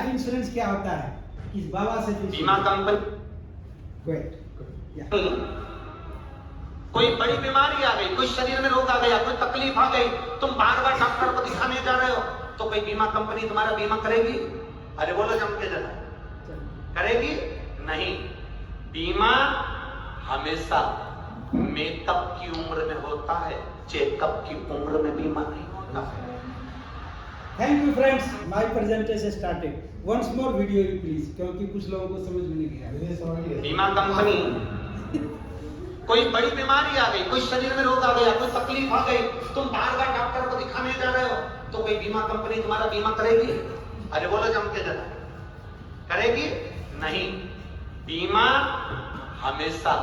Life insurance क्या होता है? इस बाबा से बीमा कंपनी कोई बड़ी बीमारी आ गई, कोई शरीर में रोग आ गया, कोई तकलीफ आ गई, तुम बार बार डॉक्टर को दिखाने जा रहे हो, तो कोई बीमा कंपनी तुम्हारा बीमा करेगी? अरे बोलो जम के जरा, करेगी? नहीं। बीमा हमेशा मेकअप की उम्र में होता है, चेकअप की उम्र में बीमा नहीं होता है। Thank you friends, my presentation started. Once more video please, क्योंकि कुछ लोगों को समझ में नहीं गया। बीमा कंपनी कोई बड़ी बीमारी आ गई, कोई शरीर में रोग आ गया, कोई तकलीफ आ गई, तुम बार बार डॉक्टर को दिखाने जा रहे हो, तो कोई बीमा कंपनी तुम्हारा बीमा करेगी? अरे बोलो जम के जरा, करेगी? नहीं। बीमा हमेशा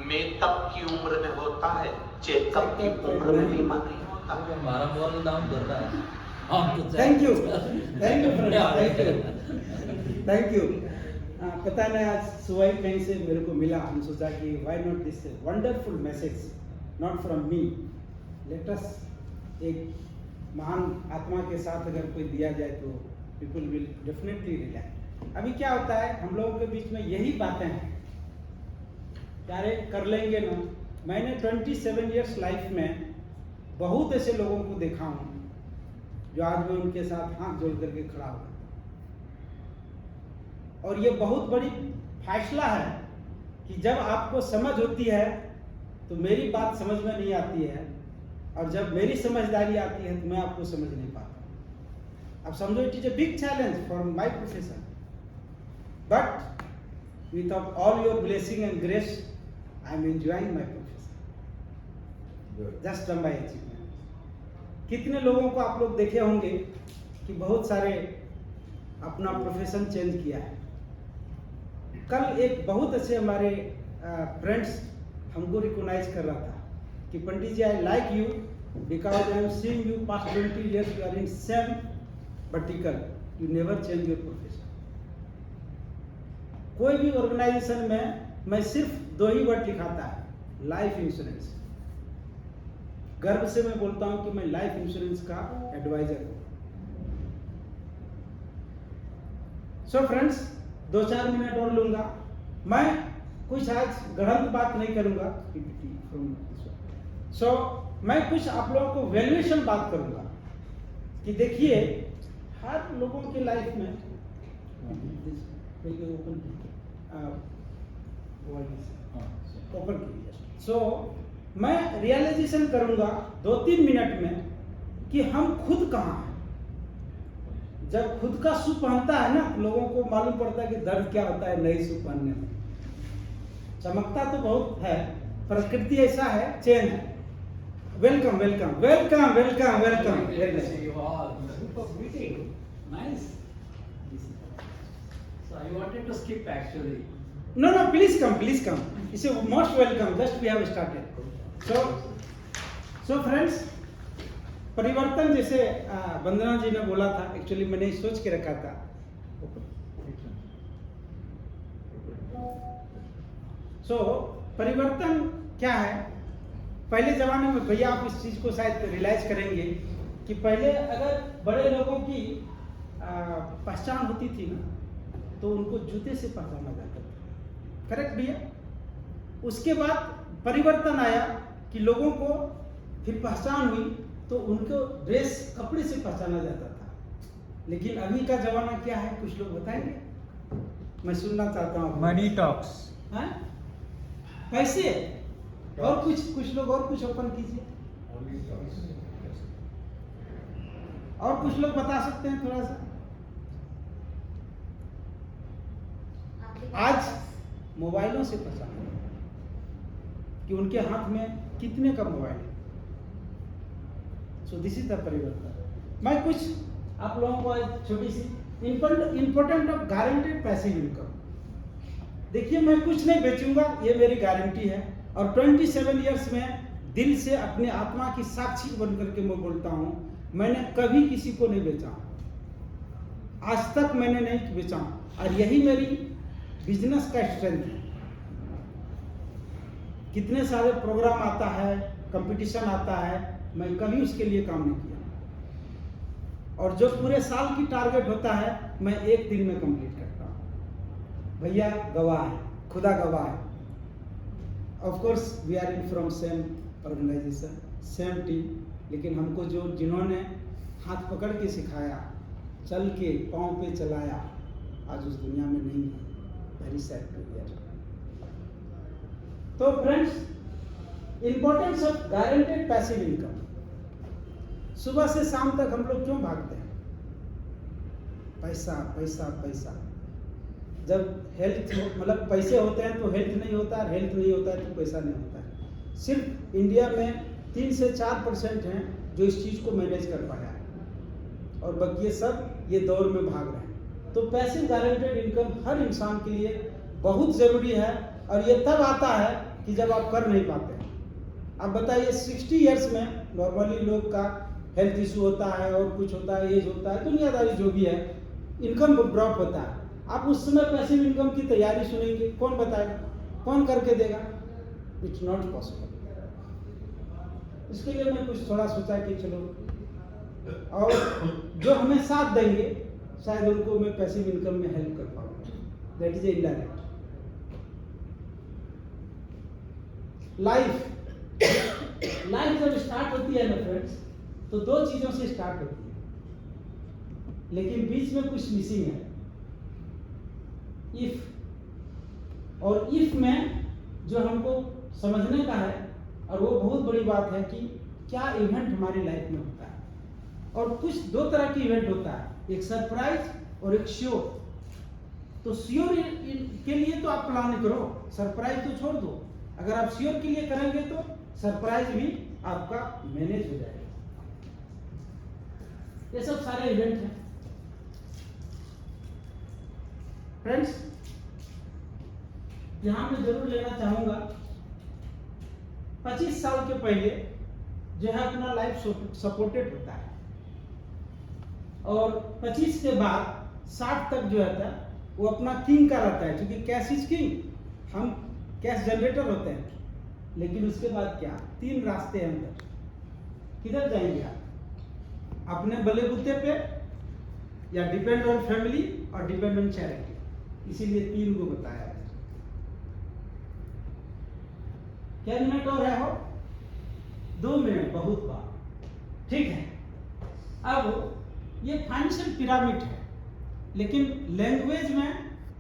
मेकअप की उम्र में होता है, चेकअप की उम्र में बीमा नहीं होता है। हमारा मोरल डाउन कर रहा है। Thank you thank you. पता नहीं आज सुबह ही कहीं से मेरे को मिला, हम सोचा कि why not this wonderful message not from me, let us एक महान आत्मा के साथ अगर कोई दिया जाए तो पीपल विल डेफिनेटली रिलैक्स। अभी क्या होता है हम लोगों के बीच में यही बातें हैं, यारे कर लेंगे ना। मैंने 27 इयर्स लाइफ में बहुत ऐसे लोगों को देखा हूँ जो आज मैं उनके साथ हाथ जोड़ करके खड़ा हुआ, और ये बहुत बड़ी फैसला है कि जब आपको समझ होती है तो मेरी बात समझ में नहीं आती है, और जब मेरी समझदारी आती है तो मैं आपको समझ नहीं पाता। अब समझो it is a big challenge for my profession, but without all your blessing and grace I am enjoying my profession just from my achievement. कितने लोगों को आप लोग देखे होंगे कि बहुत सारे अपना प्रोफेशन चेंज किया है। कल एक बहुत अच्छे हमारे फ्रेंड्स हमको रिकॉग्नाइज कर रहा था कि Pandit ji I like you because I am seeing you past 20 years you are in same vertical, you never change your profession. कोई भी ऑर्गेनाइजेशन में मैं सिर्फ 2 ही वर्ड लिखाता है, लाइफ इंश्योरेंस। गर्व से मैं बोलता हूं कि मैं लाइफ इंश्योरेंस का एडवाइजर हूं। सो फ्रेंड्स, 2-4 मिनट और लूंगा। मैं कुछ आज गढ़ंत बात नहीं करूंगा, सो मैं कुछ आप लोगों को वैल्यूएशन बात करूंगा कि देखिए हर लोगों की लाइफ में ओपन कीजिए। सो मैं रियलाइजेशन करूंगा 2-3 मिनट में कि हम खुद कहाँ हैं। जब खुद का सूट पहनता है ना, लोगों को मालूम पड़ता है कि दर्द क्या होता है नई सूट पहनने में। चमकता तो बहुत है, प्रकृति ऐसा है, चेंज है। Welcome welcome welcome welcome welcome. Nice. So I wanted to skip actually. No, please come. It's a most welcome. Just we have started. So friends, परिवर्तन जैसे वंदना जी ने बोला था, एक्चुअली मैंने सोच के रखा था। सो परिवर्तन क्या है? पहले जमाने में, भैया आप इस चीज को शायद रियलाइज करेंगे कि पहले अगर बड़े लोगों की पहचान होती थी ना तो उनको जूते से पहचाना जाता था, करेक्ट भैया? उसके बाद परिवर्तन आया कि लोगों को फिर पहचान हुई तो उनको ड्रेस कपड़े से पहचाना जाता था। लेकिन अभी का जमाना क्या है, कुछ लोग बताएंगे? मैं सुनना चाहता हूँ। Money talks. हाँ, पैसे और कुछ लोग और कुछ ओपन कीजिए, और कुछ लोग बता सकते हैं थोड़ा सा। आज मोबाइलों से पहचाना कि उनके हाथ में कितने का मोबाइल है। सो दिस इज द परिवर्तन। मैं कुछ आप लोगों को आज छोटी सी important of guaranteed passive income. देखिए, मैं कुछ नहीं बेचूंगा, ये मेरी गारंटी है। और 27 इयर्स में दिल से अपने आत्मा की साक्षी बन करके मैं बोलता हूं, मैंने कभी किसी को नहीं बेचा, आज तक मैंने नहीं बेचा, और यही मेरी बिजनेस का स्ट्रेंथ है। कितने सारे प्रोग्राम आता है, कंपटीशन आता है, मैं कभी उसके लिए काम नहीं किया। और जो पूरे साल की टारगेट होता है मैं एक दिन में कंप्लीट करता हूँ। भैया गवाह है, खुदा गवाह है। Of course we are in from same organization, same team, लेकिन हमको जो जिन्होंने हाथ पकड़ के सिखाया, चल के पाँव पे चलाया, आज उस दुनिया में नहीं है। Very sad to hear. तो friends, importance of guaranteed passive income. सुबह से शाम तक हम लोग क्यों भागते हैं? पैसा पैसा पैसा। जब हेल्थ मतलब पैसे होते हैं तो हेल्थ नहीं होता, और हेल्थ नहीं होता है तो पैसा नहीं होता है। सिर्फ इंडिया में 3 से 4% हैं जो इस चीज़ को मैनेज कर पाया है, और बाकी ये सब ये दौर में भाग रहे हैं। तो पैसिव गारंटेड इनकम हर इंसान के लिए बहुत ज़रूरी है, और ये तब आता है कि जब आप कर नहीं पाते। आप बताइए 60 इयर्स में नॉर्मली लोग का हेल्थ इशू होता है और कुछ होता है, एज होता है, दुनियादारी जो भी है, इनकम ड्रॉप होता है। आप उस समय पैसिव इनकम की तैयारी सुनेंगे, कौन बताएगा, कौन करके देगा? It's not possible. इसके लिए मैं कुछ थोड़ा सोचा कि चलो, और जो हमें साथ देंगे शायद उनको मैं पैसिव इनकम में हेल्प कर पाऊंगा। That is indirect life. Life जब स्टार्ट होती है ना फ्रेंड्स, तो 2 चीजों से स्टार्ट होती है, लेकिन बीच में कुछ मिसिंग है। इफ, और इफ में जो हमको समझने का है, और वो बहुत बड़ी बात है कि क्या इवेंट हमारी लाइफ में होता है। और कुछ 2 तरह की इवेंट होता है, एक सरप्राइज और एक श्योर। तो श्योर के लिए तो आप प्लान करो, सरप्राइज तो छोड़ दो। अगर आप श्योर के लिए करेंगे तो सरप्राइज भी आपका मैनेज हो जाएगा। ये सब सारे इवेंट हैं फ्रेंड्स। यहां मैं जरूर लेना चाहूंगा, 25 साल के पहले जो है अपना लाइफ सपोर्टेड होता है, और 25 के बाद 60 तक जो रहता है वो अपना किंग का रहता है, क्योंकि कैश इज किंग। हम कैश जनरेटर होते हैं, लेकिन उसके बाद क्या? 3 रास्ते हैं अंदर। किधर जाएंगे आप? अपने बलबूते पे, या डिपेंड ऑन फैमिली, और डिपेंड ऑन चैरिटी। इसीलिए 3 को बताया है। क्या मिनट और है? हो 2 मिनट, बहुत बात, ठीक है। अब ये फाइनेंशियल पिरामिड है, लेकिन लैंग्वेज में,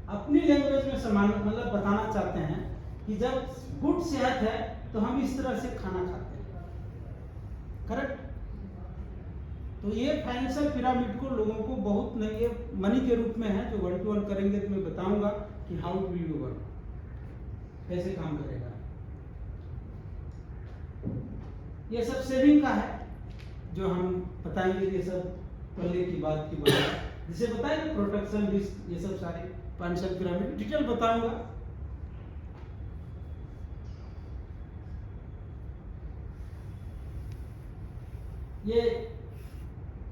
अपनी लैंग्वेज में समान मतलब बताना चाहते हैं कि जब गुड सेहत है तो हम इस तरह से खाना खाते हैं, करेक्ट? तो ये फाइनेंशियल पिरामिड को लोगों को बहुत नहीं, ये मनी के रूप में है, जो 1 to 1 करेंगे तो मैं बताऊंगा कि हाउ टू विल वर्क, कैसे काम करेगा। ये सब सेविंग का है, जो हम बताएंगे। ये सब पहले की बात की बात है, जिसे बताएंगे प्रोटेक्शन रिस्क, ये सब सारे फाइनेंशियल पिरामिड डिटेल बताऊंगा। ये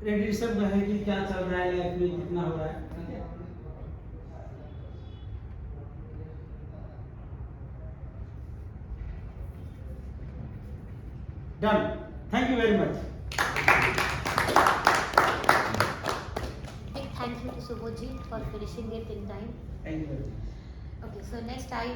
रेडिएशन में है कि क्या चल रहा है लाइफ में, कितना हो रहा है, ठीक है? Done, thank you very much. Big thank you to Subodh ji for finishing it in time. Thank you very much. Okay, so next I